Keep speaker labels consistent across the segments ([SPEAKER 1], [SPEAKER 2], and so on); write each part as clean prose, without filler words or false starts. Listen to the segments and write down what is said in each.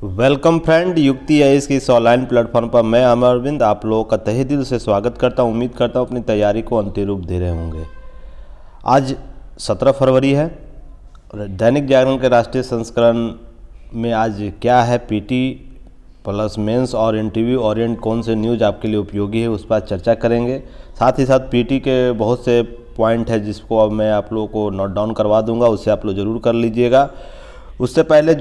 [SPEAKER 1] Welcome friend, युक्ति IAS की इस ऑनलाइन प्लेटफॉर्म पर मैं अमर अरविंद आप लोगों का तहे दिल से स्वागत करता हूं। उम्मीद करता हूं अपनी तैयारी को अंतिम रूप दे रहे होंगे। आज 17 फरवरी है। दैनिक जागरण के राष्ट्रीय संस्करण में आज क्या है, पीटी प्लस मेंस और इंटरव्यू ओरिएंट कौन से न्यूज़ आपके लिए उपयोगी है, उस पर चर्चा करेंगे। साथ ही साथ पीटी के बहुत से पॉइंट है जिसको अब मैं आप लोगों को नोट डाउन करवा दूंगा, उससे आप लोग ज़रूर कर लीजिएगा। उससे पहले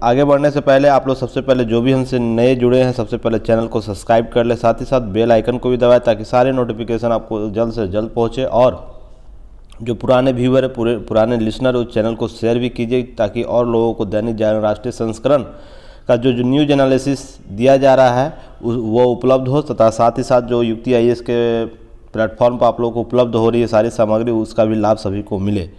[SPEAKER 1] आगे बढ़ने से पहले आप लोग सबसे पहले जो भी हमसे नए जुड़े हैं सबसे पहले चैनल को सब्सक्राइब कर ले, साथ ही साथ बेल आइकन को भी दबाएं ताकि सारे नोटिफिकेशन आपको जल्द से जल्द पहुंचे। और जो पुराने व्यूअर है, पुराने लिसनर, उस चैनल को शेयर भी कीजिए ताकि और लोगों को दैनिक जागरण राष्ट्रीय संस्करण का जो न्यूज एनालिसिस दिया जा रहा है वो उपलब्ध हो, तथा साथ ही साथ जो युक्ति आईएएस के प्लेटफॉर्म पर आप लोगों को उपलब्ध हो रही है सारी सामग्री, उसका भी लाभ सभी को मिले।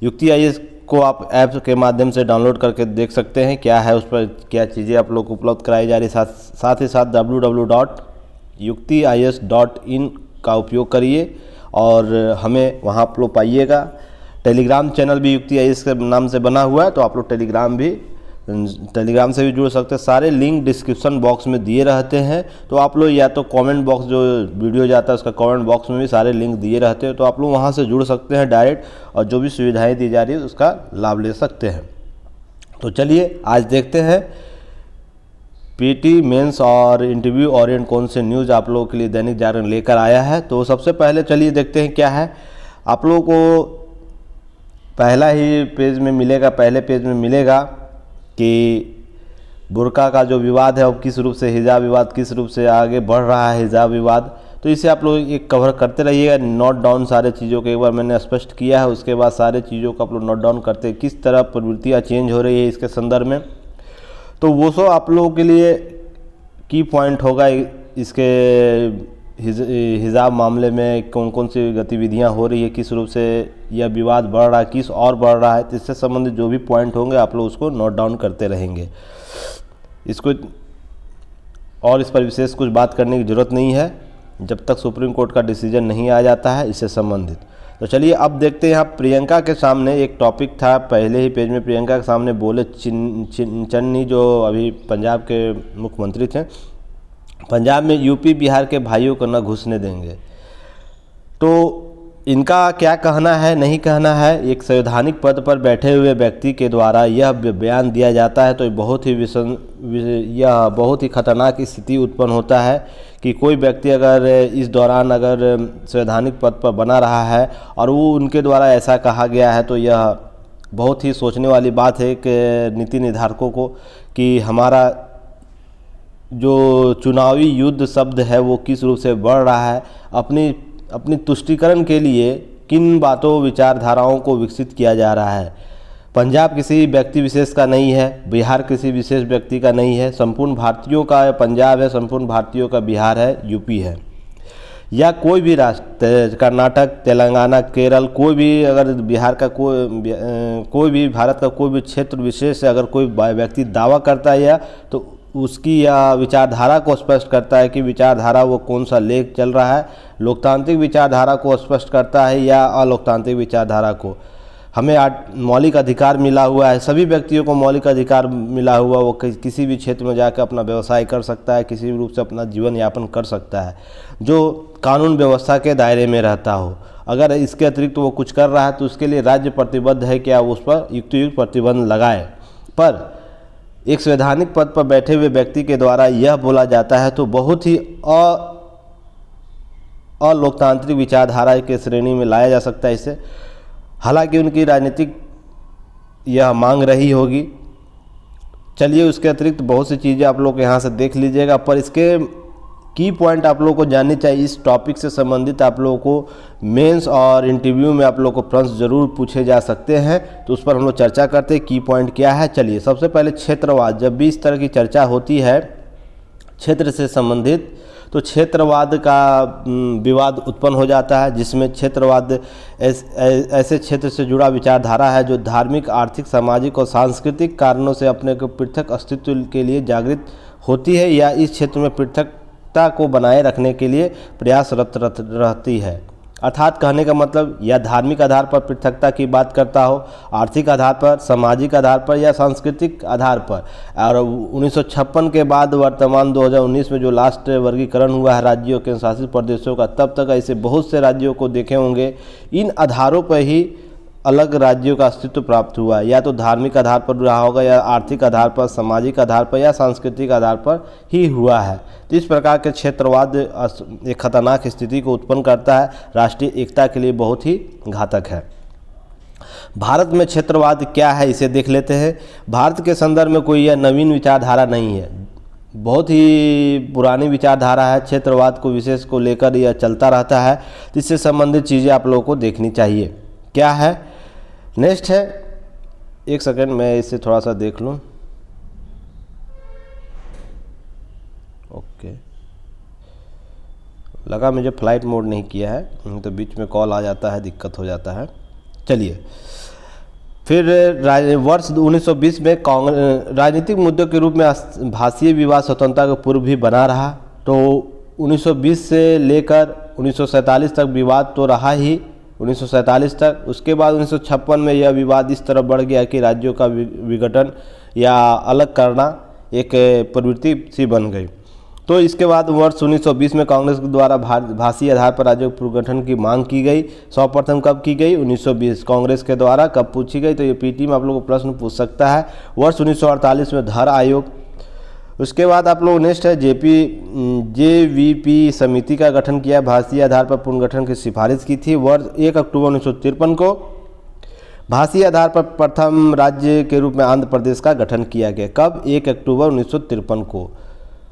[SPEAKER 1] युक्ति आईएएस को आप ऐप के माध्यम से डाउनलोड करके देख सकते हैं क्या है, उस पर क्या चीज़ें आप लोग को उपलब्ध कराई जा रही है। साथ ही साथ www.yuktiias.in का उपयोग करिए और हमें वहाँ आप लोग पाइएगा। टेलीग्राम चैनल भी युक्ति आईएएस के नाम से बना हुआ है, तो आप लोग टेलीग्राम से भी जुड़ सकते हैं। सारे लिंक डिस्क्रिप्शन बॉक्स में दिए रहते हैं, तो आप लोग या तो कमेंट बॉक्स, जो वीडियो जाता है उसका कमेंट बॉक्स में भी सारे लिंक दिए रहते हैं, तो आप लोग वहां से जुड़ सकते हैं डायरेक्ट और जो भी सुविधाएं दी जा रही है उसका लाभ ले सकते हैं। तो चलिए आज देखते हैं पीटी मेंस और इंटरव्यू ओरिएंट कौन से न्यूज़ आप लोगों के लिए दैनिक जागरण लेकर आया है। तो सबसे पहले चलिए देखते हैं क्या है। आप लोगों को पहले पेज में मिलेगा कि बुर्का का जो विवाद है, अब किस रूप से हिजाब विवाद किस रूप से आगे बढ़ रहा है, हिजाब विवाद, तो इसे आप लोग एक कवर करते रहिएगा। नोट डाउन सारे चीज़ों को एक बार मैंने स्पष्ट किया है, उसके बाद सारे चीज़ों को आप लोग नोट डाउन करते हैं किस तरह प्रवृत्तियाँ चेंज हो रही है इसके संदर्भ में। तो वो सब आप लोगों के लिए की पॉइंट होगा। इसके हिजाब मामले में कौन कौन सी गतिविधियां हो रही है, किस रूप से यह विवाद बढ़ रहा है, किस और बढ़ रहा है, तो इससे संबंधित जो भी पॉइंट होंगे आप लोग उसको नोट डाउन करते रहेंगे। इसको और इस पर विशेष कुछ बात करने की ज़रूरत नहीं है जब तक सुप्रीम कोर्ट का डिसीजन नहीं आ जाता है इससे संबंधित। तो चलिए अब देखते हैं। यहाँ प्रियंका के सामने एक टॉपिक था, पहले ही पेज में प्रियंका के सामने बोले चन्नी, जो अभी पंजाब के मुख्यमंत्री थे, पंजाब में यूपी बिहार के भाइयों को न घुसने देंगे। तो इनका क्या कहना है, नहीं कहना है। एक संवैधानिक पद पर बैठे हुए व्यक्ति के द्वारा यह बयान दिया जाता है तो यह बहुत ही खतरनाक स्थिति उत्पन्न होता है कि कोई व्यक्ति अगर इस दौरान अगर संवैधानिक पद पर बना रहा है और वो उनके द्वारा ऐसा कहा गया है, तो यह बहुत ही सोचने वाली बात है कि नीति निर्धारकों को कि हमारा जो चुनावी युद्ध शब्द है वो किस रूप से बढ़ रहा है, अपनी तुष्टीकरण के लिए किन बातों विचारधाराओं को विकसित किया जा रहा है। पंजाब किसी व्यक्ति विशेष का नहीं है, बिहार किसी विशेष व्यक्ति का नहीं है, संपूर्ण भारतीयों का पंजाब है, संपूर्ण भारतीयों का बिहार है, यूपी है, या कोई भी राष्ट्र, कर्नाटक, तेलंगाना, केरल, कोई भी अगर बिहार का कोई भी भारत का कोई भी क्षेत्र विशेष से अगर कोई व्यक्ति दावा करता है या तो उसकी या विचारधारा को स्पष्ट करता है कि विचारधारा वो कौन सा लेख चल रहा है, लोकतांत्रिक विचारधारा को स्पष्ट करता है या अलोकतांत्रिक विचारधारा को। हमें मौलिक अधिकार मिला हुआ है, सभी व्यक्तियों को मौलिक अधिकार मिला हुआ, वो किसी भी क्षेत्र में जाकर अपना व्यवसाय कर सकता है, किसी भी रूप से अपना जीवन यापन कर सकता है जो कानून व्यवस्था के दायरे में रहता हो। अगर इसके अतिरिक्त वो कुछ कर रहा है तो उसके लिए राज्य प्रतिबद्ध है कि आप उस पर युक्त प्रतिबंध लगाए। पर एक संवैधानिक पद पर बैठे हुए व्यक्ति के द्वारा यह बोला जाता है तो बहुत ही अलोकतांत्रिक विचारधारा के श्रेणी में लाया जा सकता है इसे। हालांकि उनकी राजनीतिक यह मांग रही होगी। चलिए उसके अतिरिक्त बहुत सी चीज़ें आप लोग यहाँ से देख लीजिएगा, पर इसके की पॉइंट आप लोगों को जाननी चाहिए। इस टॉपिक से संबंधित आप लोगों को मेंस और इंटरव्यू में आप लोगों को प्रश्न जरूर पूछे जा सकते हैं, तो उस पर हम लोग चर्चा करते हैं की पॉइंट क्या है। चलिए सबसे पहले क्षेत्रवाद। जब भी इस तरह की चर्चा होती है क्षेत्र से संबंधित, तो क्षेत्रवाद का विवाद उत्पन्न हो जाता है, जिसमें क्षेत्रवाद ऐसे क्षेत्र से जुड़ा विचारधारा है जो धार्मिक, आर्थिक, सामाजिक और सांस्कृतिक कारणों से अपने को पृथक अस्तित्व के लिए जागृत होती है या इस क्षेत्र में पृथकता को बनाए रखने के लिए प्रयासरत रहती है। अर्थात कहने का मतलब यह धार्मिक आधार पर पृथकता की बात करता हो, आर्थिक आधार पर, सामाजिक आधार पर या सांस्कृतिक आधार पर। और 1956 के बाद वर्तमान 2019 में जो लास्ट वर्गीकरण हुआ है राज्यों के शासित प्रदेशों का, तब तक ऐसे बहुत से राज्यों को देखे होंगे इन आधारों पर ही अलग राज्यों का अस्तित्व प्राप्त हुआ, या तो धार्मिक आधार पर रहा होगा, या आर्थिक आधार पर, सामाजिक आधार पर या सांस्कृतिक आधार पर ही हुआ है। तो इस प्रकार के क्षेत्रवाद एक खतरनाक स्थिति को उत्पन्न करता है, राष्ट्रीय एकता के लिए बहुत ही घातक है। भारत में क्षेत्रवाद क्या है इसे देख लेते हैं। भारत के संदर्भ में कोई यह नवीन विचारधारा नहीं है, बहुत ही पुरानी विचारधारा है। क्षेत्रवाद को विशेष को लेकर यह चलता रहता है, तो इससे संबंधित चीज़ें आप लोगों को देखनी चाहिए। क्या है नेक्स्ट है, एक सेकंड मैं इसे थोड़ा सा देख लूँ। ओके, लगा मुझे फ्लाइट मोड नहीं किया है, तो बीच में कॉल आ जाता है, दिक्कत हो जाता है। चलिए, फिर वर्ष 1920 में राजनीतिक मुद्दों के रूप में भाषीय विवाद स्वतंत्रता के पूर्व भी बना रहा। तो 1920 से लेकर 1947 तक विवाद तो रहा ही, 1947 तक। उसके बाद 1956 में यह विवाद इस तरह बढ़ गया कि राज्यों का विघटन या अलग करना एक प्रवृत्ति सी बन गई। तो इसके बाद वर्ष 1920 में कांग्रेस द्वारा भाषीय आधार पर राज्यों के पुनर्गठन की मांग की गई। सर्वप्रथम कब की गई? 1920 कांग्रेस के द्वारा। कब पूछी गई? तो ये पीटी में आप लोगों को प्रश्न पूछ सकता है। वर्ष 1948 में धर आयोग। उसके बाद आप लोग नेक्स्ट है JVP समिति का गठन किया, भाषीय आधार पर पुनर्गठन की सिफारिश की थी। वर्ष 1 अक्टूबर 1953 को भाषीय आधार पर प्रथम राज्य के रूप में आंध्र प्रदेश का गठन किया गया। कब? 1 अक्टूबर 1953 को,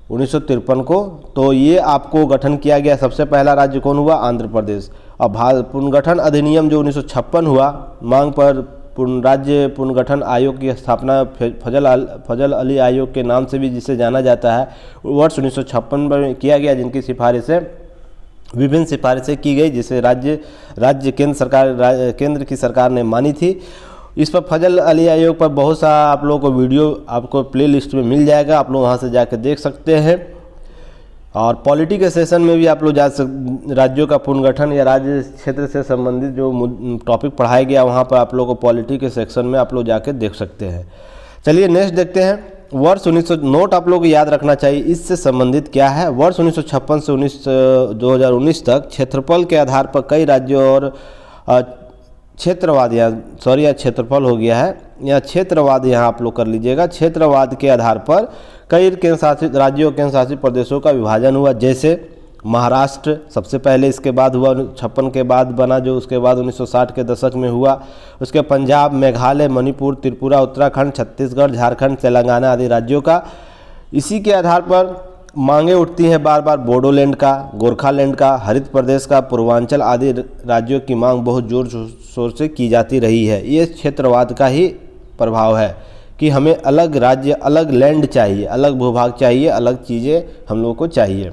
[SPEAKER 1] 1953 को। तो ये आपको गठन किया गया। सबसे पहला राज्य कौन हुआ? आंध्र प्रदेश। और पुनर्गठन अधिनियम जो 1956 हुआ, मांग पर राज्य पुनर्गठन आयोग की स्थापना फजल अली आयोग के नाम से भी जिसे जाना जाता है, वर्ष 1956 में किया गया, जिनकी सिफारिशें विभिन्न सिफारिशें की गई, जिसे राज्य केंद्र की सरकार ने मानी थी। इस पर फजल अली आयोग पर बहुत सा आप लोगों को वीडियो आपको प्ले लिस्ट में मिल जाएगा, आप लोग वहाँ से जाकर देख सकते हैं। और पॉलिटी के सेशन में भी आप लोग राज्यों का पुनर्गठन या राज्य क्षेत्र से संबंधित जो टॉपिक पढ़ाया गया, वहाँ पर आप लोग को पॉलिटी के सेक्शन में आप लोग जाके देख सकते हैं। चलिए नेक्स्ट देखते हैं। वर्ष 1900 नोट आप लोग को याद रखना चाहिए, इससे संबंधित क्या है। वर्ष 1956 से 2019 तक क्षेत्रफल के आधार पर कई राज्यों और क्षेत्रवाद, या क्षेत्रफल हो गया है, या क्षेत्रवाद यहाँ आप लोग कर लीजिएगा। क्षेत्रवाद के आधार पर कई केंद्र शासित राज्यों केंद्र शासित प्रदेशों का विभाजन हुआ, जैसे महाराष्ट्र सबसे पहले, इसके बाद हुआ 56 के बाद बना, जो उसके बाद 1960 के दशक में हुआ। उसके पंजाब, मेघालय, मणिपुर, त्रिपुरा, उत्तराखंड, छत्तीसगढ़, झारखंड, तेलंगाना आदि राज्यों का। इसी के आधार पर मांगे उठती हैं बार बार बोडोलैंड का, गोरखालैंड का, हरित प्रदेश का, पूर्वांचल आदि राज्यों की मांग बहुत जोर शोर से की जाती रही है। ये क्षेत्रवाद का ही प्रभाव है कि हमें अलग राज्य, अलग लैंड चाहिए, अलग भूभाग चाहिए, अलग चीज़ें हम लोगों को चाहिए।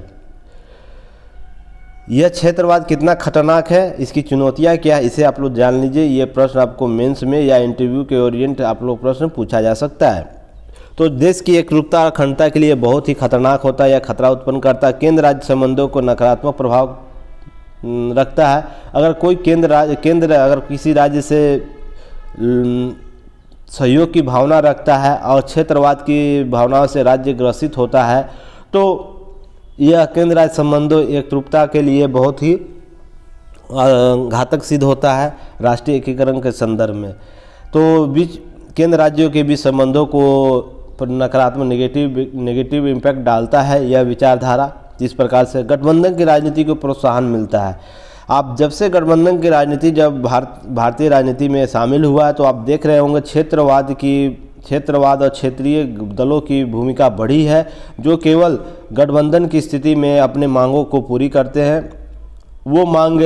[SPEAKER 1] यह क्षेत्रवाद कितना खतरनाक है, इसकी चुनौतियाँ क्या है, इसे आप लोग जान लीजिए। ये प्रश्न आपको मेंस में या इंटरव्यू के ओरिएंट आप लोग प्रश्न पूछा जा सकता है। तो देश की एकरूपता और अखंडता के लिए बहुत ही खतरनाक होता है या खतरा उत्पन्न करता है। केंद्र राज्य संबंधों को नकारात्मक प्रभाव रखता है। अगर कोई केंद्र अगर किसी राज्य से सहयोग की भावना रखता है और क्षेत्रवाद की भावनाओं से राज्य ग्रसित होता है, तो यह केंद्र राज्य संबंधों एकरूपता के लिए बहुत ही घातक सिद्ध होता है राष्ट्रीय एकीकरण के संदर्भ में। तो केंद्र राज्यों के बीच संबंधों को नकारात्मक नेगेटिव इम्पैक्ट डालता है यह विचारधारा। इस प्रकार से गठबंधन की राजनीति को प्रोत्साहन मिलता है। आप जब से गठबंधन की राजनीति जब भारतीय राजनीति में शामिल हुआ है, तो आप देख रहे होंगे क्षेत्रवाद और क्षेत्रीय दलों की भूमिका बढ़ी है, जो केवल गठबंधन की स्थिति में अपने मांगों को पूरी करते हैं। वो मांग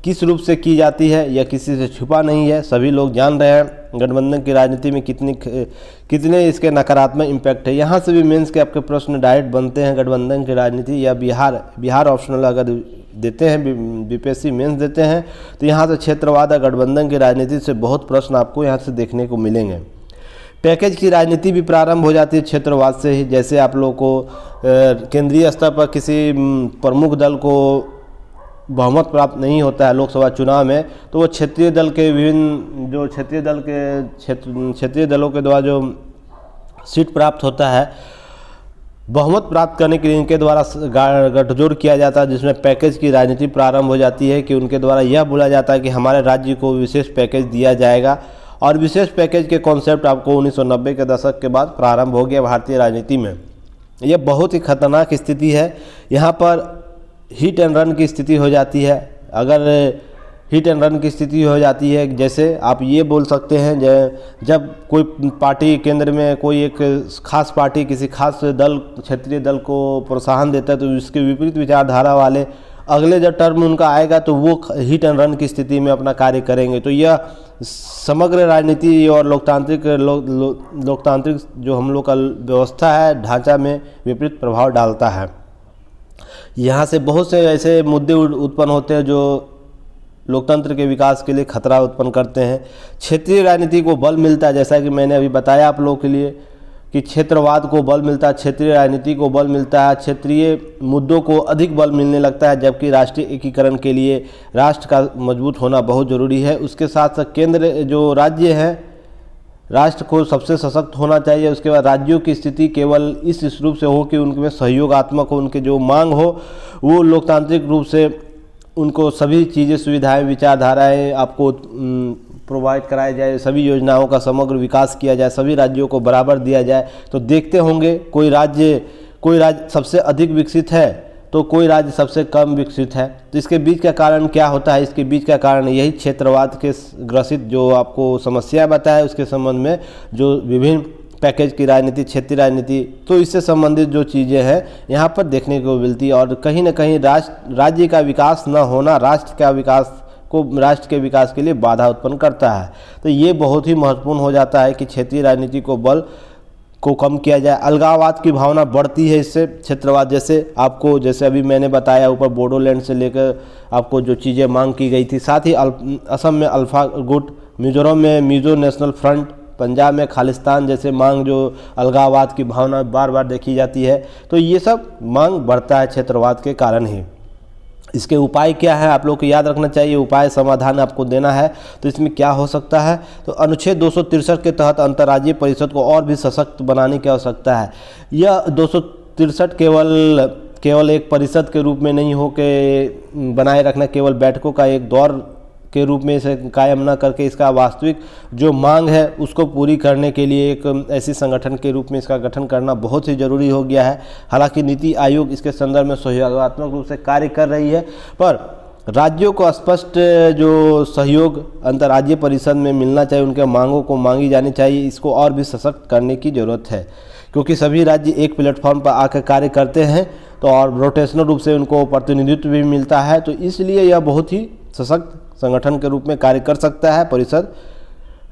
[SPEAKER 1] किस रूप से की जाती है यह किसी से छुपा नहीं है, सभी लोग जान रहे हैं। गठबंधन की राजनीति में कितने इसके नकारात्मक इम्पैक्ट है। यहाँ से भी मेंस के आपके प्रश्न डायरेक्ट बनते हैं। गठबंधन की राजनीति या बिहार ऑप्शनल अगर देते हैं, बीपीएससी मेंस देते हैं, तो यहाँ से क्षेत्रवाद और गठबंधन की राजनीति से बहुत प्रश्न आपको यहाँ से देखने को मिलेंगे। पैकेज की राजनीति भी प्रारंभ हो जाती है क्षेत्रवाद से ही। जैसे आप लोगों को केंद्रीय स्तर पर किसी प्रमुख दल को बहुमत प्राप्त नहीं होता है लोकसभा चुनाव में, तो वो क्षेत्रीय दल के विभिन्न जो क्षेत्रीय दलों के द्वारा जो सीट प्राप्त होता है, बहुमत प्राप्त करने के लिए इनके द्वारा गठजोड़ किया जाता है, जिसमें पैकेज की राजनीति प्रारंभ हो जाती है कि उनके द्वारा यह बोला जाता है कि हमारे राज्य को विशेष पैकेज दिया जाएगा। और विशेष पैकेज के कॉन्सेप्ट आपको 1990 के दशक के बाद प्रारंभ हो गया भारतीय राजनीति में। यह बहुत ही खतरनाक स्थिति है। यहाँ पर हिट एंड रन की स्थिति हो जाती है। अगर हिट एंड रन की स्थिति हो जाती है, जैसे आप ये बोल सकते हैं जब कोई पार्टी केंद्र में कोई एक खास पार्टी किसी खास दल क्षेत्रीय दल को प्रोत्साहन देता है, तो इसके विपरीत विचारधारा वाले अगले जब टर्म उनका आएगा तो वो हिट एंड रन की स्थिति में अपना कार्य करेंगे। तो यह समग्र राजनीति और लोकतांत्रिक जो हम लोग का व्यवस्था है, ढांचा में विपरीत प्रभाव डालता है। यहाँ से बहुत से ऐसे मुद्दे उत्पन्न होते हैं जो लोकतंत्र के विकास के लिए खतरा उत्पन्न करते हैं। क्षेत्रीय राजनीति को बल मिलता है, जैसा कि मैंने अभी बताया आप लोगों के लिए कि क्षेत्रवाद को बल मिलता है, क्षेत्रीय राजनीति को बल मिलता है, क्षेत्रीय मुद्दों को अधिक बल मिलने लगता है, जबकि राष्ट्रीय एकीकरण के लिए राष्ट्र का मजबूत होना बहुत ज़रूरी है। उसके साथ साथ केंद्र जो राज्य है, राष्ट्र को सबसे सशक्त होना चाहिए। उसके बाद राज्यों की स्थिति केवल इस रूप से हो कि उनमें सहयोगात्मक हो, उनके जो मांग हो वो लोकतांत्रिक रूप से उनको सभी चीज़ें सुविधाएं विचारधाराएं आपको प्रोवाइड कराया जाए, सभी योजनाओं का समग्र विकास किया जाए, सभी राज्यों को बराबर दिया जाए। तो देखते होंगे कोई राज्य सबसे अधिक विकसित है तो कोई राज्य सबसे कम विकसित है। तो इसके बीच का कारण क्या होता है? इसके बीच का कारण यही क्षेत्रवाद के ग्रसित जो आपको समस्या बताया उसके संबंध में जो विभिन्न पैकेज की राजनीति, क्षेत्रीय राजनीति, तो इससे संबंधित जो चीज़ें हैं यहाँ पर देखने को मिलती है। और कहीं ना कहीं राज्य का विकास न होना राष्ट्र के विकास के लिए बाधा उत्पन्न करता है। तो ये बहुत ही महत्वपूर्ण हो जाता है कि क्षेत्रीय राजनीति को बल को कम किया जाए। अलगाववाद की भावना बढ़ती है इससे, क्षेत्रवाद जैसे अभी मैंने बताया ऊपर बोडोलैंड से लेकर आपको जो चीज़ें मांग की गई थी, साथ ही असम में अल्फा गुट, मिजोरम में मिजो नेशनल फ्रंट, पंजाब में खालिस्तान जैसे मांग जो अलगाववाद की भावना बार बार देखी जाती है। तो ये सब मांग बढ़ता है क्षेत्रवाद के कारण ही। इसके उपाय क्या है आप लोग को याद रखना चाहिए, उपाय समाधान आपको देना है। तो इसमें क्या हो सकता है? तो अनुच्छेद 263 के तहत अंतर्राज्यीय परिषद को और भी सशक्त बनाने की आवश्यकता है। यह 263 केवल एक परिषद के रूप में नहीं हो के बनाए रखना, केवल बैठकों का एक दौर के रूप में इसे कायम न करके इसका वास्तविक जो मांग है उसको पूरी करने के लिए एक ऐसी संगठन के रूप में इसका गठन करना बहुत ही ज़रूरी हो गया है। हालांकि नीति आयोग इसके संदर्भ में सहयोगात्मक रूप से कार्य कर रही है, पर राज्यों को स्पष्ट जो सहयोग अंतर्राज्यीय परिषद में मिलना चाहिए, उनके मांगों को मांगी जानी चाहिए। इसको और भी सशक्त करने की ज़रूरत है, क्योंकि सभी राज्य एक प्लेटफॉर्म पर आकर कार्य करते हैं तो और रोटेशनल रूप से उनको प्रतिनिधित्व भी मिलता है। तो इसलिए यह बहुत ही सशक्त संगठन के रूप में कार्य कर सकता है परिषद।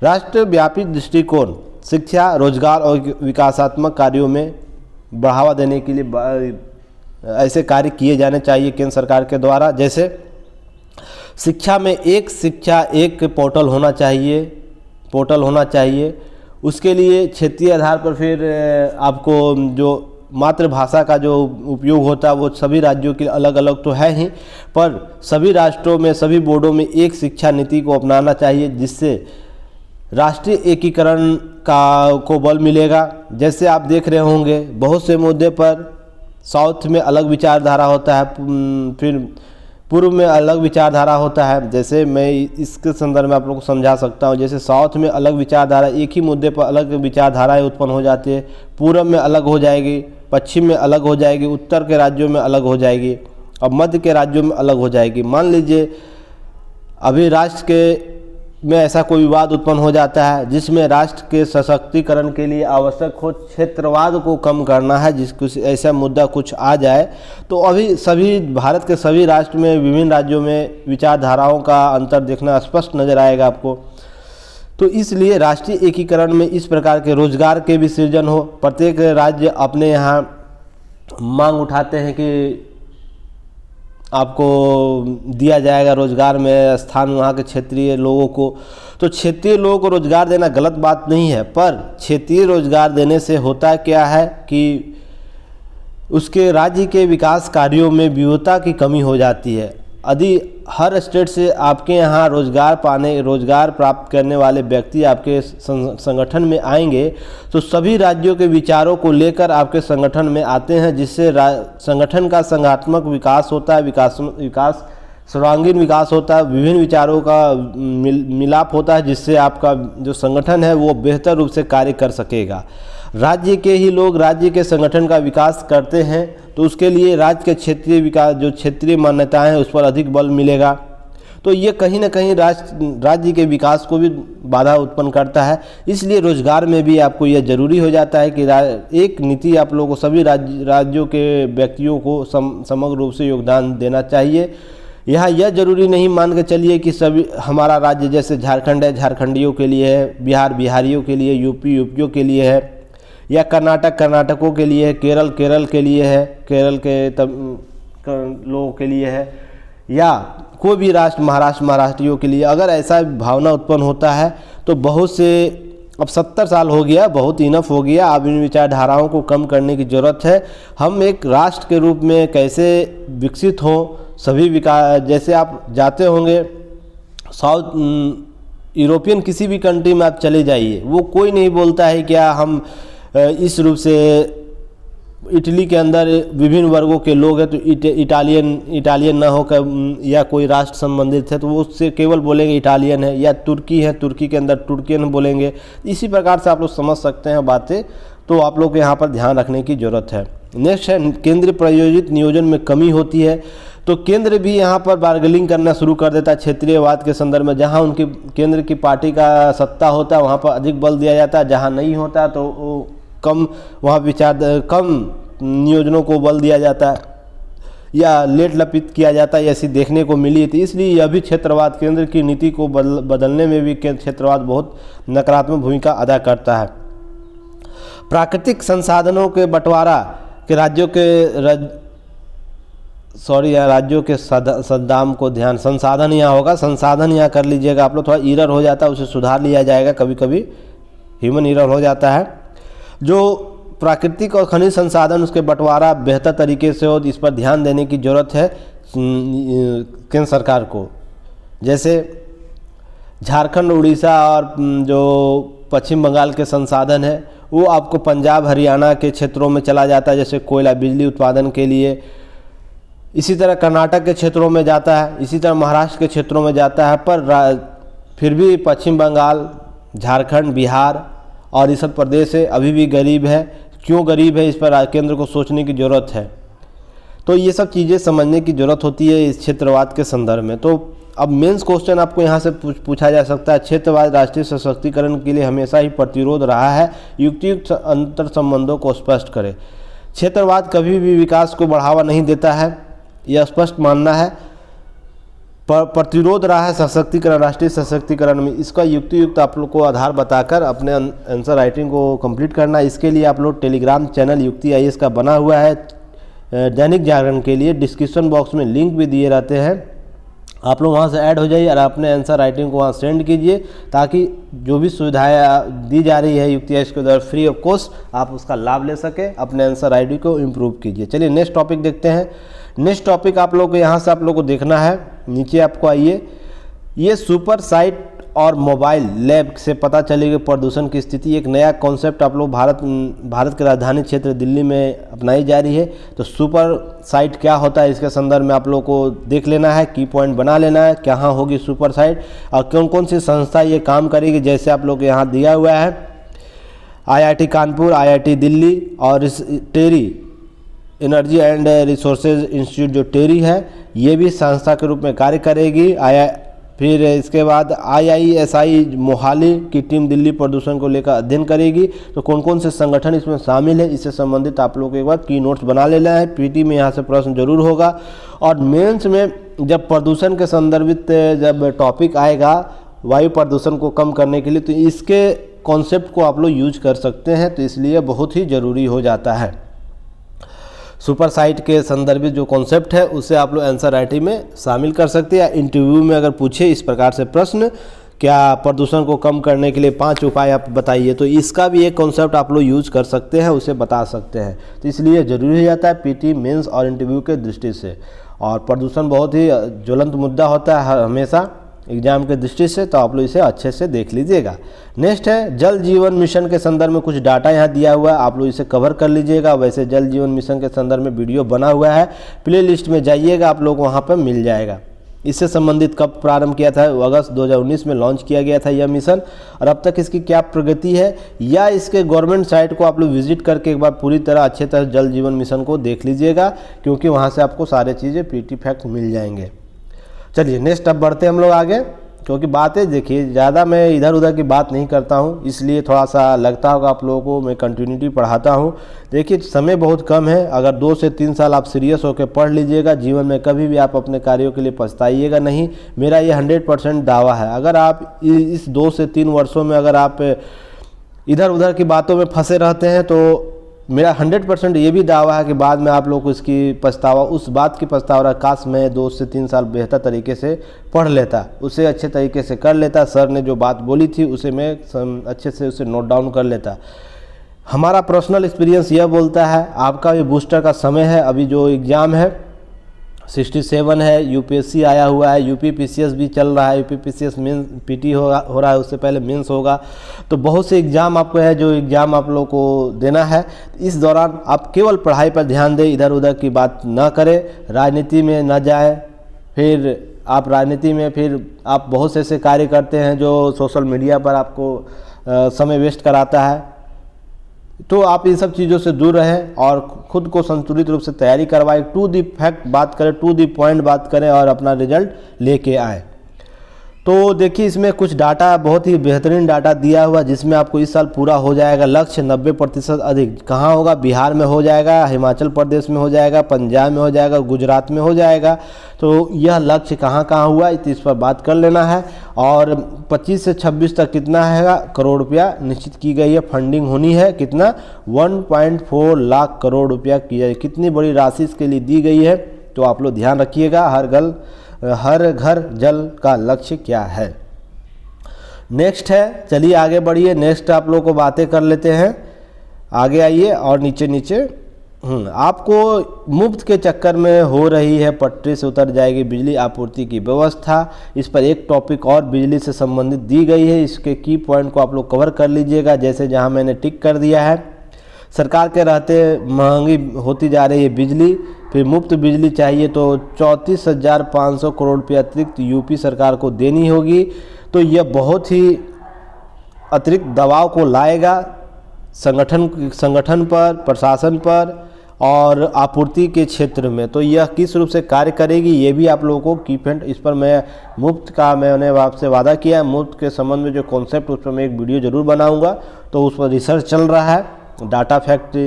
[SPEAKER 1] राष्ट्रव्यापी दृष्टिकोण शिक्षा, रोजगार और विकासात्मक कार्यों में बढ़ावा देने के लिए ऐसे कार्य किए जाने चाहिए केंद्र सरकार के द्वारा। जैसे शिक्षा में एक पोर्टल होना चाहिए। उसके लिए क्षेत्रीय आधार पर फिर आपको जो मातृभाषा का जो उपयोग होता है वो सभी राज्यों के अलग अलग तो है ही, पर सभी राष्ट्रों में सभी बोर्डों में एक शिक्षा नीति को अपनाना चाहिए, जिससे राष्ट्रीय एकीकरण को बल मिलेगा। जैसे आप देख रहे होंगे बहुत से मुद्दे पर साउथ में अलग विचारधारा होता है, फिर पूर्व में अलग विचारधारा होता है। जैसे मैं इसके संदर्भ में आप लोगों को समझा सकता हूँ। जैसे साउथ में अलग विचारधारा, एक ही मुद्दे पर अलग विचारधाराएं उत्पन्न हो जाती है। पूर्व में अलग हो जाएगी, पश्चिम में अलग हो जाएगी, उत्तर के राज्यों में अलग हो जाएगी और मध्य के राज्यों में अलग हो जाएगी। मान लीजिए अभी राष्ट्र में ऐसा कोई विवाद उत्पन्न हो जाता है जिसमें राष्ट्र के सशक्तिकरण के लिए आवश्यक हो क्षेत्रवाद को कम करना है, कुछ ऐसा मुद्दा कुछ आ जाए, तो अभी सभी भारत के सभी राष्ट्र में विभिन्न राज्यों में विचारधाराओं का अंतर देखना स्पष्ट नजर आएगा आपको। तो इसलिए राष्ट्रीय एकीकरण में इस प्रकार के रोजगार के भी सृजन हो। प्रत्येक राज्य अपने यहाँ मांग उठाते हैं कि आपको दिया जाएगा रोजगार में स्थान वहाँ के क्षेत्रीय लोगों को। तो क्षेत्रीय लोगों को रोजगार देना गलत बात नहीं है, पर क्षेत्रीय रोजगार देने से होता क्या है कि उसके राज्य के विकास कार्यों में विविधता की कमी हो जाती है। यदि हर स्टेट से आपके यहाँ रोजगार प्राप्त करने वाले व्यक्ति आपके संगठन में आएंगे तो सभी राज्यों के विचारों को लेकर आपके संगठन में आते हैं, जिससे संगठन का संगठनात्मक विकास होता है, सर्वांगीण विकास होता है, विभिन्न विचारों का मिलाप होता है, जिससे आपका जो संगठन है वो बेहतर रूप से कार्य कर सकेगा। राज्य के ही लोग राज्य के संगठन का विकास करते हैं तो उसके लिए राज्य के क्षेत्रीय विकास, जो क्षेत्रीय मान्यताएं हैं उस पर अधिक बल मिलेगा। तो ये कहीं ना कहीं राज्य के विकास को भी बाधा उत्पन्न करता है। इसलिए रोजगार में भी आपको यह जरूरी हो जाता है कि एक नीति आप लोगों को सभी राज्यों के व्यक्तियों को समग्र रूप से योगदान देना चाहिए। यहाँ यह जरूरी नहीं मान के चलिए कि सभी हमारा राज्य जैसे झारखंड है झारखंडियों के लिए है, बिहार बिहारियों के लिए, यूपी यूपियों के लिए है, या कर्नाटक कर्नाटकों के लिए है, केरल केरल के लिए है, केरल के लोगों के लिए है, या कोई भी राष्ट्र महाराष्ट्र महाराष्ट्रियों के लिए। अगर ऐसा भावना उत्पन्न होता है तो बहुत से, अब 70 साल हो गया, बहुत इनफ हो गया, अब इन विचारधाराओं को कम करने की ज़रूरत है। हम एक राष्ट्र के रूप में कैसे विकसित हों, सभी विकास, जैसे आप जाते होंगे साउथ यूरोपियन किसी भी कंट्री में आप चले जाइए, वो कोई नहीं बोलता है क्या हम इस रूप से इटली के अंदर विभिन्न वर्गों के लोग हैं तो इटालियन ना होकर या कोई राष्ट्र संबंधित है तो वो उससे केवल बोलेंगे इटालियन है, या तुर्की है तुर्की के अंदर तुर्कियन बोलेंगे। इसी प्रकार से आप लोग समझ सकते हैं बातें, तो आप लोग को यहाँ पर ध्यान रखने की ज़रूरत है। नेक्स्ट है केंद्र प्रायोजित नियोजन में कमी होती है। तो केंद्र भी यहाँ पर बार्गेनिंग करना शुरू कर देता है क्षेत्रीयवाद के संदर्भ में। जहाँ उनकी केंद्र की पार्टी का सत्ता होता है वहाँ पर अधिक बल दिया जाता है, जहाँ नहीं होता तो वो कम, वहाँ कम नियोजनों को बल दिया जाता है या लेट लपित किया जाता है, ऐसी देखने को मिली थी। इसलिए यह भी क्षेत्रवाद, केंद्र की नीति को बदलने में भी क्षेत्रवाद बहुत नकारात्मक भूमिका अदा करता है। प्राकृतिक संसाधनों के बंटवारा के राज्यों के संसाधन यहाँ होगा, संसाधन यहाँ कर लीजिएगा आप लोग, थोड़ा एरर हो जाता है, उसे सुधार लिया जाएगा, कभी कभी ह्यूमन एरर हो जाता है। जो प्राकृतिक और खनिज संसाधन उसके बंटवारा बेहतर तरीके से हो, इस पर ध्यान देने की ज़रूरत है केंद्र सरकार को। जैसे झारखंड, उड़ीसा और जो पश्चिम बंगाल के संसाधन है वो आपको पंजाब हरियाणा के क्षेत्रों में चला जाता है, जैसे कोयला बिजली उत्पादन के लिए। इसी तरह कर्नाटक के क्षेत्रों में जाता है, इसी तरह महाराष्ट्र के क्षेत्रों में जाता है। पर फिर भी पश्चिम बंगाल, झारखंड, बिहार और इस सब प्रदेश है अभी भी गरीब है। क्यों गरीब है, इस पर केंद्र को सोचने की ज़रूरत है। तो ये सब चीज़ें समझने की ज़रूरत होती है इस क्षेत्रवाद के संदर्भ में। तो अब मेंस क्वेश्चन आपको यहाँ से पूछा जा सकता है, क्षेत्रवाद राष्ट्रीय सशक्तिकरण के लिए हमेशा ही प्रतिरोध रहा है, युक्त अंतर संबंधों को स्पष्ट करें। क्षेत्रवाद कभी भी विकास को बढ़ावा नहीं देता है, यह स्पष्ट मानना है। प्रतिरोध रहा है सशक्तिकरण, राष्ट्रीय सशक्तिकरण में। इसका युक्त आप लोग को आधार बताकर अपने आंसर राइटिंग को कंप्लीट करना। इसके लिए आप लोग टेलीग्राम चैनल युक्ति IAS का बना हुआ है दैनिक जागरण के लिए, डिस्क्रिप्शन बॉक्स में लिंक भी दिए रहते हैं, आप लोग वहां से ऐड हो जाइए और अपने आंसर राइटिंग को वहां सेंड कीजिए, ताकि जो भी सुविधाएं दी जा रही है युक्ति IAS के द्वारा फ्री ऑफ कॉस्ट आप उसका लाभ ले सके, अपने आंसर राइटिंग को इम्प्रूव कीजिए। चलिए नेक्स्ट टॉपिक देखते हैं। नेक्स्ट टॉपिक आप लोग को यहाँ से आप लोग को देखना है, नीचे आपको आइए। ये सुपर साइट और मोबाइल लैब से पता चलेगी प्रदूषण की स्थिति। एक नया कॉन्सेप्ट आप लोग भारत के राजधानी क्षेत्र दिल्ली में अपनाई जा रही है। तो सुपर साइट क्या होता है इसके संदर्भ में आप लोग को देख लेना है, की पॉइंट बना लेना है, कहाँ होगी सुपर साइट और कौन कौन सी संस्था ये काम करेगी। जैसे आप लोग यहाँ दिया हुआ है IIT कानपुर, IIT दिल्ली और टेरी एनर्जी एंड रिसोर्सेज इंस्टीट्यूट जो टेरी है ये भी संस्था के रूप में कार्य करेगी। फिर इसके बाद IISI मोहाली की टीम दिल्ली प्रदूषण को लेकर अध्ययन करेगी। तो कौन कौन से संगठन इसमें शामिल है, इससे संबंधित आप लोग एक बार की नोट्स बना लेना है। PT में यहाँ से प्रश्न जरूर होगा। और मेंस में जब प्रदूषण के संदर्भित जब टॉपिक आएगा वायु प्रदूषण को कम करने के लिए, तो इसके कॉन्सेप्ट को आप लोग यूज कर सकते हैं। तो इसलिए बहुत ही ज़रूरी हो जाता है। सुपर साइट के संदर्भित जो कॉन्सेप्ट है उसे आप लोग आंसर राइटिंग में शामिल कर सकते हैं, या इंटरव्यू में अगर पूछे इस प्रकार से प्रश्न, क्या प्रदूषण को कम करने के लिए 5 उपाय आप बताइए, तो इसका भी एक कॉन्सेप्ट आप लोग यूज कर सकते हैं, उसे बता सकते हैं। तो इसलिए ज़रूरी हो जाता है PT मेंस और इंटरव्यू के दृष्टि से। और प्रदूषण बहुत ही ज्वलंत मुद्दा होता है हमेशा एग्जाम के दृष्टि से, तो आप लोग इसे अच्छे से देख लीजिएगा। नेक्स्ट है जल जीवन मिशन के संदर्भ में कुछ डाटा यहाँ दिया हुआ है, आप लोग इसे कवर कर लीजिएगा। वैसे जल जीवन मिशन के संदर्भ में वीडियो बना हुआ है, प्ले लिस्ट में जाइएगा, आप लोग को वहाँ पर मिल जाएगा। इससे संबंधित कब प्रारंभ किया था, अगस्त 2019 में लॉन्च किया गया था यह मिशन, और अब तक इसकी क्या प्रगति है, या इसके गवर्नमेंट साइट को आप लोग विजिट करके एक बार पूरी तरह अच्छे तरह जल जीवन मिशन को देख लीजिएगा, क्योंकि वहाँ से आपको सारे चीज़ें पीटी फैक्ट मिल जाएंगे। चलिए नेक्स्ट अब बढ़ते हम लोग आगे, क्योंकि बातें देखिए ज़्यादा मैं इधर उधर की बात नहीं करता हूँ, इसलिए थोड़ा सा लगता होगा आप लोगों को मैं कंटिन्यूटी पढ़ाता हूँ। देखिए समय बहुत कम है, अगर 2 से 3 साल आप सीरियस होकर पढ़ लीजिएगा, जीवन में कभी भी आप अपने कार्यों के लिए पछताइएगा नहीं, मेरा ये 100% दावा है। अगर आप इस 2 से 3 वर्षों में अगर आप इधर उधर की बातों में फंसे रहते हैं तो मेरा 100% ये भी दावा है कि बाद में आप लोग को इसकी पछतावा, उस बात की पछतावा, काश मैं 2 से 3 साल बेहतर तरीके से पढ़ लेता, उसे अच्छे तरीके से कर लेता, सर ने जो बात बोली थी उसे मैं अच्छे से उसे नोट डाउन कर लेता। हमारा पर्सनल एक्सपीरियंस यह बोलता है, आपका भी बूस्टर का समय है, अभी जो एग्ज़ाम है 67 है, यूपीएससी आया हुआ है, यूपीपीसीएस भी चल रहा है, यूपीपीसीएस मेंस पीटी हो रहा है, उससे पहले मेंस होगा, तो बहुत से एग्ज़ाम आपको है जो एग्ज़ाम आप लोगों को देना है। इस दौरान आप केवल पढ़ाई पर ध्यान दें, इधर उधर की बात ना करें, राजनीति में ना जाएं। फिर आप राजनीति में फिर आप बहुत से ऐसे कार्य करते हैं जो सोशल मीडिया पर आपको समय वेस्ट कराता है, तो आप इन सब चीज़ों से दूर रहें और खुद को संतुलित रूप से तैयारी करवाएं, टू दी फैक्ट बात करें, टू दी पॉइंट बात करें और अपना रिजल्ट लेके आए। तो देखिए इसमें कुछ डाटा, बहुत ही बेहतरीन डाटा दिया हुआ, जिसमें आपको इस साल पूरा हो जाएगा लक्ष्य 90% अधिक। कहाँ होगा, बिहार में हो जाएगा, हिमाचल प्रदेश में हो जाएगा, पंजाब में हो जाएगा, गुजरात में हो जाएगा। तो यह लक्ष्य कहाँ कहाँ हुआ इस पर बात कर लेना है। और 25 से 26 तक कितना है, करोड़ रुपया निश्चित की गई है, फंडिंग होनी है, कितना 1.4 लाख करोड़ रुपया की है, कितनी बड़ी राशि इसके लिए दी गई है। तो आप लोग ध्यान रखिएगा, हर घर जल का लक्ष्य क्या है। नेक्स्ट है, चलिए आगे बढ़िए, नेक्स्ट आप लोग को बातें कर लेते हैं, आगे आइए। और नीचे आपको मुफ्त के चक्कर में हो रही है, पटरी से उतर जाएगी बिजली आपूर्ति की व्यवस्था, इस पर एक टॉपिक और बिजली से संबंधित दी गई है, इसके की पॉइंट को आप लोग कवर कर लीजिएगा। जैसे जहां मैंने टिक कर दिया है, सरकार के रहते महंगी होती जा रही है बिजली, फिर मुफ्त बिजली चाहिए तो 34,500 करोड़ रुपये अतिरिक्त यूपी सरकार को देनी होगी। तो यह बहुत ही अतिरिक्त दबाव को लाएगा संगठन पर, प्रशासन पर और आपूर्ति के क्षेत्र में। तो यह किस रूप से कार्य करेगी, ये भी आप लोगों को की पॉइंट, इस पर मैं मुफ्त का मैंने आपसे वादा किया है, मुफ्त के संबंध में जो कॉन्सेप्ट, उस पर मैं एक वीडियो जरूर बनाऊंगा। तो उस पर रिसर्च चल रहा है, डाटा फैक्ट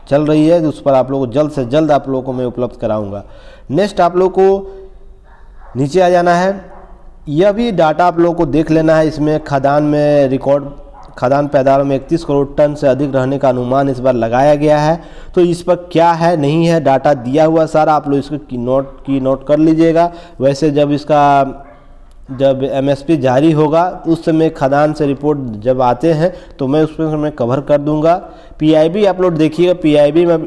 [SPEAKER 1] चल रही है, उस पर आप लोगों को जल्द से जल्द आप लोगों को मैं उपलब्ध कराऊंगा। नेक्स्ट आप लोगों को नीचे आ जाना है, यह भी डाटा आप लोगों को देख लेना है। इसमें खदान में रिकॉर्ड, खदान पैदावार में 31 करोड़ टन से अधिक रहने का अनुमान इस बार लगाया गया है। तो इस पर क्या है नहीं है, डाटा दिया हुआ सारा, आप लोग इसको की नोट कर लीजिएगा। वैसे जब एमएसपी जारी होगा उस समय खदान से रिपोर्ट जब आते हैं तो मैं उस पर मैं कवर कर दूंगा। पीआईबी आप लोग देखिएगा, पीआईबी में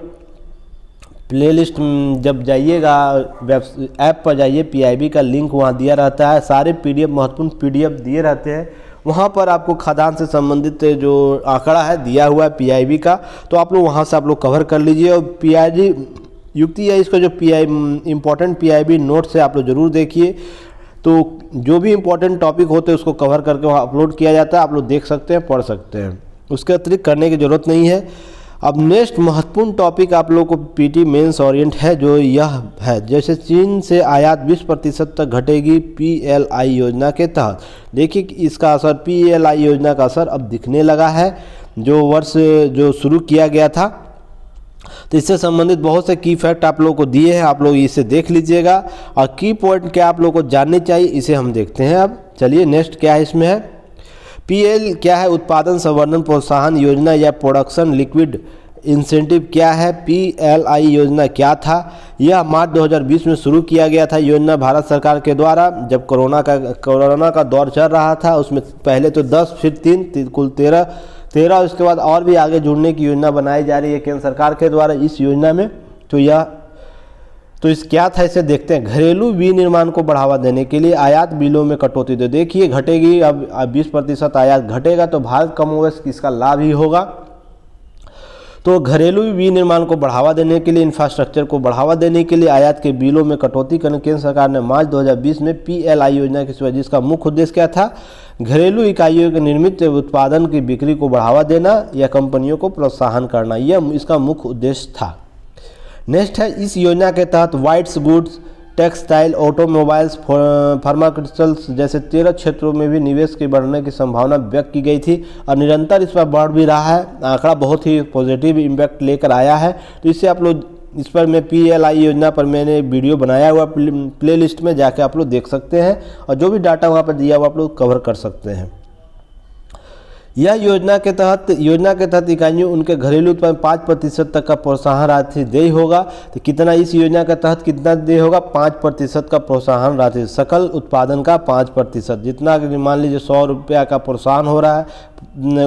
[SPEAKER 1] प्लेलिस्ट जब जाइएगा, वेब ऐप पर जाइए, पीआईबी का लिंक वहाँ दिया रहता है, सारे पीडीएफ, महत्वपूर्ण पीडीएफ दिए रहते हैं, वहाँ पर आपको खदान से संबंधित जो आंकड़ा है दिया हुआ है पीआईबी का, तो आप लोग वहाँ से आप लोग कवर कर लीजिए। और पीआईबी युक्ति है इसका, जो इम्पोर्टेंट पीआईबी नोट से आप लोग ज़रूर देखिए। तो जो भी इम्पोर्टेंट टॉपिक होते हैं उसको कवर करके वहाँ अपलोड किया जाता है, आप लोग देख सकते हैं, पढ़ सकते हैं, उसके अतिरिक्त करने की ज़रूरत नहीं है। अब नेक्स्ट महत्वपूर्ण टॉपिक आप लोगों को पीटी मेंस ओरिएंट है, जो यह है, जैसे चीन से आयात 20% तक घटेगी पीएलआई योजना के तहत। देखिए इसका असर, पीएलआई योजना का असर अब दिखने लगा है, जो वर्ष जो शुरू किया गया था। तो इससे संबंधित बहुत से की फैक्ट आप लोगों को दिए हैं, आप लोग इसे देख लीजिएगा। और की पॉइंट क्या आप लोगों को जाननी चाहिए, इसे हम देखते हैं। अब चलिए नेक्स्ट क्या है इसमें है, पीएल क्या है, उत्पादन संवर्धन प्रोत्साहन योजना या प्रोडक्शन लिक्विड इंसेंटिव क्या है। पीएलआई योजना क्या था, यह मार्च 2020 में शुरू किया गया था। योजना भारत सरकार के द्वारा, जब कोरोना का दौर चल रहा था, उसमें पहले तो 10 फिर 3 कुल 13 उसके बाद और भी आगे जुड़ने की योजना बनाई जा रही है केंद्र सरकार के द्वारा इस योजना में। तो इस क्या था इसे देखते हैं। घरेलू विनिर्माण को बढ़ावा देने के लिए आयात बिलों में कटौती। तो देखिए घटेगी, अब 20% आयात घटेगा तो भारत कमोवेश इसका लाभ ही होगा। तो घरेलू विनिर्माण को बढ़ावा देने के लिए, इंफ्रास्ट्रक्चर को बढ़ावा देने के लिए आयात के बिलों में कटौती करने केंद्र सरकार ने मार्च 2020 में PLI योजना की शुरुआत, जिसका मुख्य उद्देश्य क्या था, घरेलू इकाइयों के निर्मित उत्पादन की बिक्री को बढ़ावा देना या कंपनियों को प्रोत्साहन करना, यह इसका मुख्य उद्देश्य था। नेक्स्ट है, इस योजना के तहत whites goods, textile, automobiles, pharmaceuticals जैसे 13 क्षेत्रों में भी निवेश के बढ़ने की संभावना व्यक्त की गई थी और निरंतर इस पर बढ़ भी रहा है। आंकड़ा बहुत ही पॉजिटिव इम्पैक्ट लेकर आया है। तो इससे आप लोग, इस पर मैं PLI योजना पर मैंने वीडियो बनाया हुआ, प्लेलिस्ट में जाके आप लोग देख सकते हैं और जो भी डाटा वहाँ पर दिया हुआ आप लोग कवर कर सकते हैं। यह योजना के तहत इकाइयों उनके घरेलू उत्पादन 5% तक का प्रोत्साहन राशि देय होगा। तो कितना इस योजना के तहत कितना देय होगा, 5% का प्रोत्साहन राशि, सकल उत्पादन का 5%। जितना मान लीजिए 100 रुपया का प्रोत्साहन हो रहा है,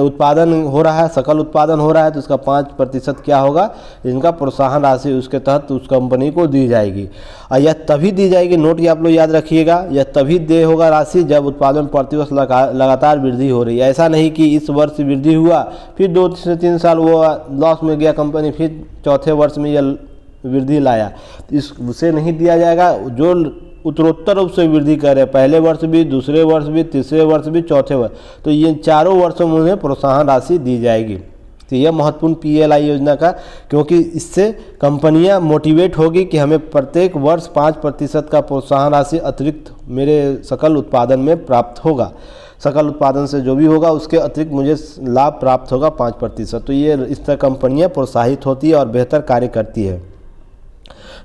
[SPEAKER 1] उत्पादन हो रहा है, सकल उत्पादन हो रहा है, तो उसका 5% क्या होगा, इनका प्रोत्साहन राशि उसके तहत उस कंपनी को दी जाएगी। और यह तभी दी जाएगी, नोट आप लोग याद रखिएगा, यह तभी देय होगा राशि जब उत्पादन प्रतिवर्ष लगातार वृद्धि हो रही है। ऐसा नहीं कि इस वर्ष वृद्धि हुआ फिर 2 से 3 साल वो लॉस में गया कंपनी, फिर चौथे वर्ष में यह वृद्धि लाया, उसे नहीं दिया जाएगा। जो उत्तरोत्तर रूप से वृद्धि करे, पहले वर्ष भी, दूसरे वर्ष भी, तीसरे वर्ष भी, चौथे वर्ष, तो ये चारों वर्षों में उन्हें प्रोत्साहन राशि दी जाएगी। तो यह महत्वपूर्ण PLI योजना का, क्योंकि इससे कंपनियां मोटिवेट होगी कि हमें प्रत्येक वर्ष 5% का प्रोत्साहन राशि अतिरिक्त मेरे सकल उत्पादन में प्राप्त होगा। सकल उत्पादन से जो भी होगा उसके अतिरिक्त मुझे लाभ प्राप्त होगा 5%। तो ये इस तरह कंपनियां प्रोत्साहित होती है और बेहतर कार्य करती है।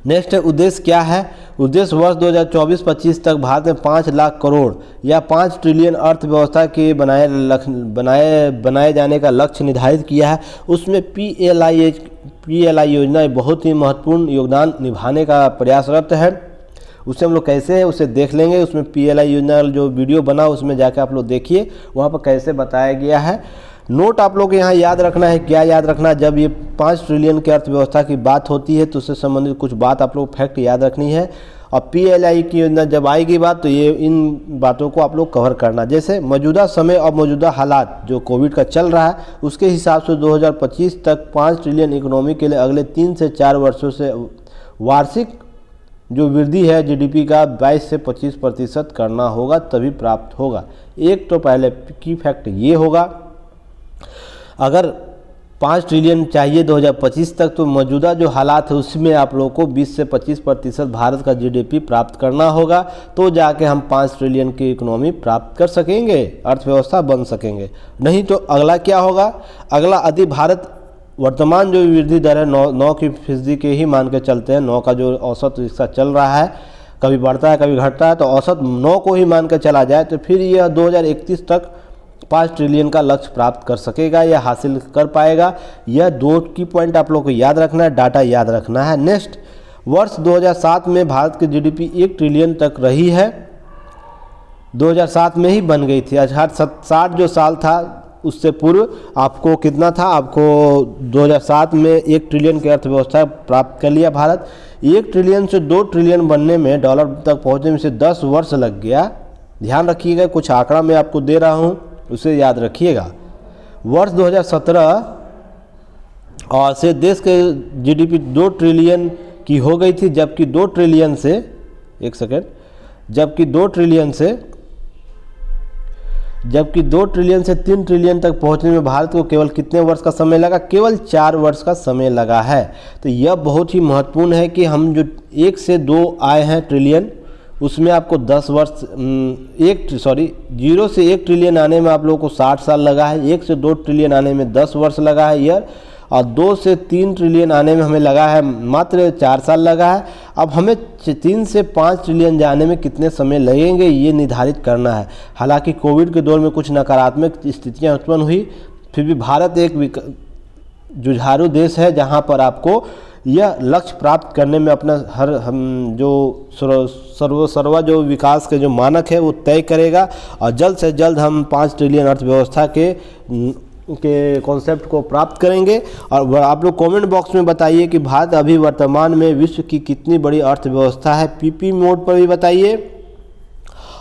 [SPEAKER 1] नेक्स्ट है, उद्देश्य क्या है। उद्देश्य वर्ष 2024-25 तक भारत में 5 लाख करोड़ या 5 ट्रिलियन अर्थव्यवस्था के बनाए जाने का लक्ष्य निर्धारित किया है। उसमें PLI योजना बहुत ही महत्वपूर्ण योगदान निभाने का प्रयासरत है। उसे हम लोग कैसे है उसे देख लेंगे। उसमें PLI योजना जो वीडियो बना उसमें जाकर आप लोग देखिए, वहाँ पर कैसे बताया गया है। नोट आप लोग यहाँ याद रखना है, क्या याद रखना है, जब ये 5 ट्रिलियन की अर्थव्यवस्था की बात होती है तो उससे संबंधित कुछ बात आप लोग फैक्ट याद रखनी है। और PLI की योजना जब आएगी बात तो ये इन बातों को आप लोग कवर करना। जैसे मौजूदा समय और मौजूदा हालात जो कोविड का चल रहा है उसके हिसाब से 2025 तक 5 ट्रिलियन इकोनॉमी के लिए अगले 3 से 4 वर्षों से वार्षिक जो वृद्धि है GDP का 22 से 25% करना होगा, तभी प्राप्त होगा। एक तो पहले की फैक्ट ये होगा, अगर 5 ट्रिलियन चाहिए 2025 तक तो मौजूदा जो हालात है उसमें आप लोगों को 20 से 25% भारत का GDP प्राप्त करना होगा, तो जाके हम 5 ट्रिलियन की इकोनॉमी प्राप्त कर सकेंगे, अर्थव्यवस्था बन सकेंगे। नहीं तो अगला क्या होगा, अगला यदि भारत वर्तमान जो वृद्धि दर है 9% के ही मान के चलते हैं, 9 का जो औसत इसका चल रहा है, कभी बढ़ता है कभी घटता है, तो औसत 9 को ही मान कर चला जाए तो फिर यह 2031 तक 5 ट्रिलियन का लक्ष्य प्राप्त कर सकेगा या हासिल कर पाएगा। यह 2 की पॉइंट आप लोग को याद रखना है, डाटा याद रखना है। नेक्स्ट, वर्ष 2007 में भारत की GDP 1 ट्रिलियन तक रही है, 2007 में ही बन गई थी। 60 जो साल था उससे पूर्व आपको कितना था, आपको 2007 में 1 ट्रिलियन की अर्थव्यवस्था प्राप्त कर लिया भारत। 1 ट्रिलियन से 2 ट्रिलियन बनने में, डॉलर तक पहुंचने में से 10 वर्ष लग गया। ध्यान रखिएगा, कुछ आंकड़ा मैं आपको दे रहा हूं उसे याद रखिएगा। वर्ष 2017 और से देश के GDP 2 ट्रिलियन की हो गई थी, जबकि 2 ट्रिलियन से 3 ट्रिलियन तक पहुंचने में भारत को केवल कितने वर्ष का समय लगा, केवल 4 वर्ष का समय लगा है। तो यह बहुत ही महत्वपूर्ण है कि हम जो 1 से 2 आए हैं ट्रिलियन, उसमें आपको 10 वर्ष 0 से 1 ट्रिलियन आने में आप लोगों को 60 साल लगा है, 1 से 2 ट्रिलियन आने में 10 वर्ष लगा है ईयर, और 2 से 3 ट्रिलियन आने में हमें लगा है मात्र 4 साल लगा है। अब हमें 3 से 5 ट्रिलियन जाने में कितने समय लगेंगे ये निर्धारित करना है। हालांकि कोविड के दौर में कुछ नकारात्मक स्थितियां उत्पन्न हुई, फिर भी भारत एक जुझारू देश है जहां पर आपको यह लक्ष्य प्राप्त करने में अपना सर्वा जो विकास के जो मानक है वो तय करेगा और जल्द से जल्द हम 5 ट्रिलियन अर्थव्यवस्था के के कॉन्सेप्ट को प्राप्त करेंगे। और आप लोग कमेंट बॉक्स में बताइए कि भारत अभी वर्तमान में विश्व की कितनी बड़ी अर्थव्यवस्था है, पीपी मोड पर भी बताइए,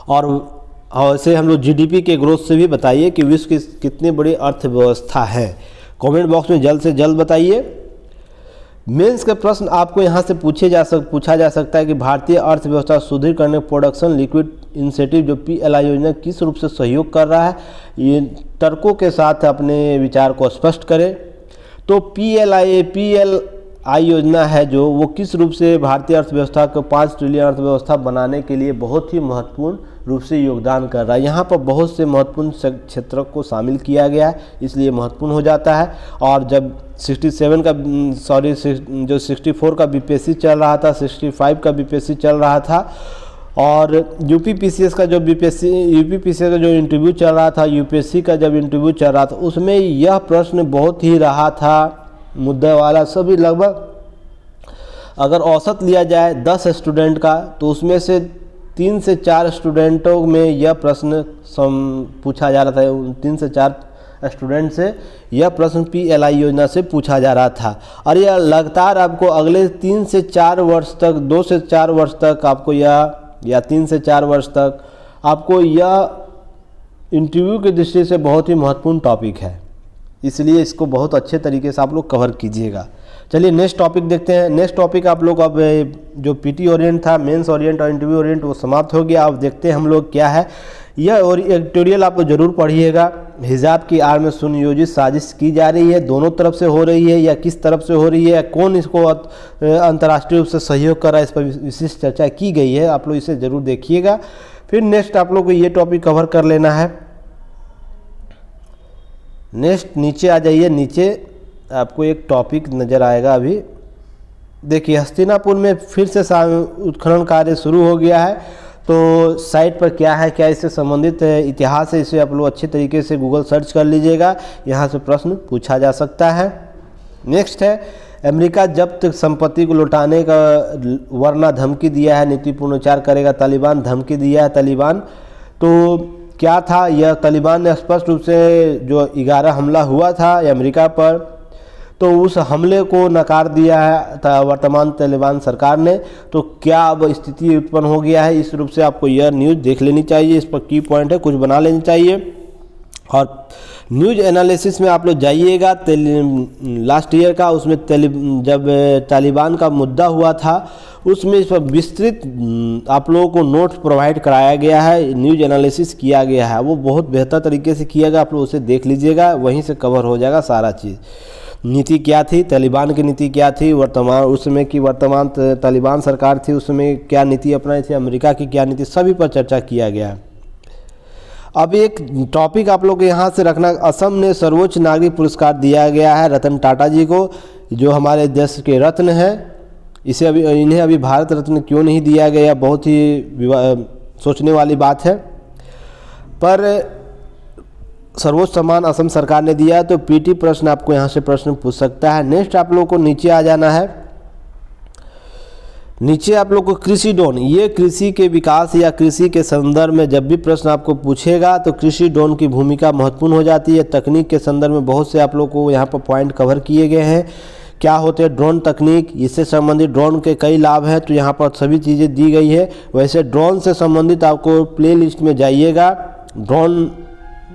[SPEAKER 1] और ऐसे हम लोग जीडीपी के ग्रोथ से भी बताइए कि विश्व की कितनी बड़ी अर्थव्यवस्था है। कमेंट बॉक्स में जल्द से जल्द बताइए। मेंस का प्रश्न आपको यहाँ से पूछा जा सकता है कि भारतीय अर्थव्यवस्था सुदृढ़ करने प्रोडक्शन लिक्विड इंसेंटिव जो पीएलआई योजना किस रूप से सहयोग कर रहा है, ये तर्कों के साथ अपने विचार को स्पष्ट करें। तो पीएलआई योजना है जो वो किस रूप से भारतीय अर्थव्यवस्था को 5 ट्रिलियन अर्थव्यवस्था बनाने के लिए बहुत ही महत्वपूर्ण रूप से योगदान कर रहा है। यहाँ पर बहुत से महत्वपूर्ण क्षेत्रों को शामिल किया गया है, इसलिए महत्वपूर्ण हो जाता है। और जब 64 का बीपीएससी चल रहा था, 65 का बीपीएससी चल रहा था, और यूपीपीसीएस का जो इंटरव्यू चल रहा था, यूपीएससी का जब इंटरव्यू चल रहा था, उसमें यह प्रश्न बहुत ही रहा था मुद्दे वाला। सभी लगभग अगर औसत लिया जाए 10 स्टूडेंट का, तो उसमें से 3 से 4 स्टूडेंटों में यह प्रश्न पूछा जा रहा था। 3 से 4 स्टूडेंट से यह प्रश्न पीएलआई योजना से पूछा जा रहा था। और यह लगातार आपको अगले 3 से 4 वर्ष तक, 2 से 4 वर्ष तक आपको या 3 से 4 वर्ष तक आपको यह इंटरव्यू की दृष्टि से बहुत ही महत्वपूर्ण टॉपिक है, इसलिए इसको बहुत अच्छे तरीके से आप लोग कवर कीजिएगा। चलिए नेक्स्ट टॉपिक देखते हैं। नेक्स्ट टॉपिक आप लोग अब जो पीटी ओरिएंट था, मेंस ओरिएंट और इंटरव्यू ओरिएंट, वो समाप्त हो गया। अब देखते हैं हम लोग क्या है। यह और एडिटोरियल आप जरूर पढ़िएगा। हिजाब की आड़ में सुनियोजित साजिश की जा रही है, दोनों तरफ से हो रही है या किस तरफ से हो रही है, कौन इसको अंतर्राष्ट्रीय रूप से सहयोग कर रहा है, इस पर विशेष चर्चा की गई है। आप लोग इसे ज़रूर देखिएगा। फिर नेक्स्ट आप लोग को ये टॉपिक कवर कर लेना है। नेक्स्ट नीचे आ जाइए। नीचे आपको एक टॉपिक नज़र आएगा। अभी देखिए, हस्तिनापुर में फिर से उत्खनन कार्य शुरू हो गया है। तो साइट पर क्या है, क्या इससे संबंधित इतिहास है, इसे आप लोग अच्छे तरीके से गूगल सर्च कर लीजिएगा। यहाँ से प्रश्न पूछा जा सकता है। नेक्स्ट है, अमेरिका जब्त संपत्ति को लौटाने का वरना धमकी दिया है, नीति पुनरुच्चार करेगा तालिबान, धमकी दिया है तालिबान। तो क्या था यह? तालिबान ने स्पष्ट रूप से जो 11 हमला हुआ था अमेरिका पर, तो उस हमले को नकार दिया है वर्तमान तालिबान सरकार ने। तो क्या अब स्थिति उत्पन्न हो गया है, इस रूप से आपको यह न्यूज़ देख लेनी चाहिए। इस पर की पॉइंट है, कुछ बना लेनी चाहिए। और न्यूज़ एनालिसिस में आप लोग जाइएगा। लास्ट ईयर का उसमें जब तालिबान का मुद्दा हुआ था, उसमें इस पर विस्तृत आप लोगों को नोट्स प्रोवाइड कराया गया है, न्यूज़ एनालिसिस किया गया है। वो बहुत बेहतर तरीके से किया गया, आप लोग उसे देख लीजिएगा, वहीं से कवर हो जाएगा सारा चीज़। नीति क्या थी, तालिबान की नीति क्या थी वर्तमान, उस समय की वर्तमान तालिबान सरकार थी, उस समय क्या नीति अपनाई थी, अमेरिका की क्या नीति, सभी पर चर्चा किया गया। अब एक टॉपिक आप लोग यहाँ से रखना, असम ने सर्वोच्च नागरिक पुरस्कार दिया गया है रतन टाटा जी को, जो हमारे देश के रत्न हैं। इन्हें अभी भारत रत्न क्यों नहीं दिया गया, बहुत ही सोचने वाली बात है। पर सर्वोच्च सम्मान असम सरकार ने दिया है। तो पीटी प्रश्न आपको यहाँ से प्रश्न पूछ सकता है। नेक्स्ट आप लोगों को नीचे आ जाना है। नीचे आप लोग को कृषि ड्रोन, ये कृषि के विकास या कृषि के संदर्भ में जब भी प्रश्न आपको पूछेगा तो कृषि ड्रोन की भूमिका महत्वपूर्ण हो जाती है। तकनीक के संदर्भ में बहुत से आप लोग को यहाँ पर पॉइंट कवर किए गए हैं। क्या होते हैं ड्रोन तकनीक, इससे संबंधित ड्रोन के कई लाभ हैं, तो यहाँ पर सभी चीज़ें दी गई है। वैसे ड्रोन से संबंधित आपको प्ले लिस्ट में जाइएगा, ड्रोन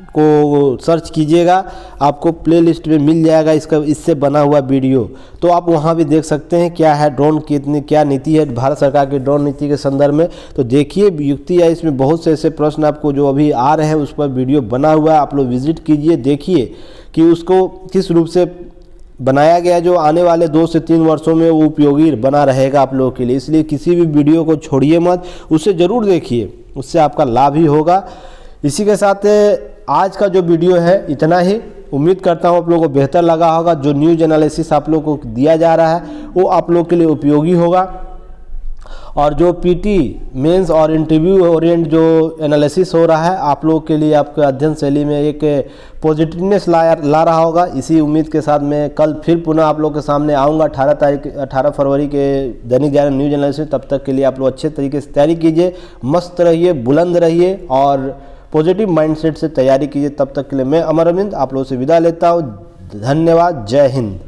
[SPEAKER 1] को सर्च कीजिएगा, आपको प्ले लिस्ट में मिल जाएगा इससे बना हुआ वीडियो। तो आप वहाँ भी देख सकते हैं क्या है ड्रोन की क्या नीति है भारत सरकार की ड्रोन नीति के संदर्भ में। तो देखिए युक्ति है, इसमें बहुत से ऐसे प्रश्न आपको जो अभी आ रहे हैं उस पर वीडियो बना हुआ है, आप लोग विजिट कीजिए, देखिए कि उसको किस रूप से बनाया गया, जो आने वाले 2 से 3 वर्षों में वो उपयोगी बना रहेगा आप लोगों के लिए। इसलिए किसी भी वीडियो को छोड़िए मत, उसे ज़रूर देखिए, उससे आपका लाभ ही होगा। इसी के साथ आज का जो वीडियो है इतना ही। उम्मीद करता हूँ आप लोगों को बेहतर लगा होगा। जो न्यूज़ एनालिसिस आप लोगों को दिया जा रहा है वो आप लोग के लिए उपयोगी होगा। और जो पीटी मेंस और इंटरव्यू ओरिएंट जो एनालिसिस हो रहा है आप लोगों के लिए आपके अध्ययन शैली में एक पॉजिटिवनेस ला रहा होगा। इसी उम्मीद के साथ मैं कल फिर पुनः आप लोगों के सामने आऊँगा 18 फरवरी के दैनिक जागरण न्यूज़ एनालिसिस। तब तक के लिए आप लोग अच्छे तरीके से तैयारी कीजिए, मस्त रहिए, बुलंद रहिए और पॉजिटिव माइंडसेट से तैयारी कीजिए। तब तक के लिए मैं अमर अरविंद आप लोगों से विदा लेता हूँ। धन्यवाद। जय हिंद।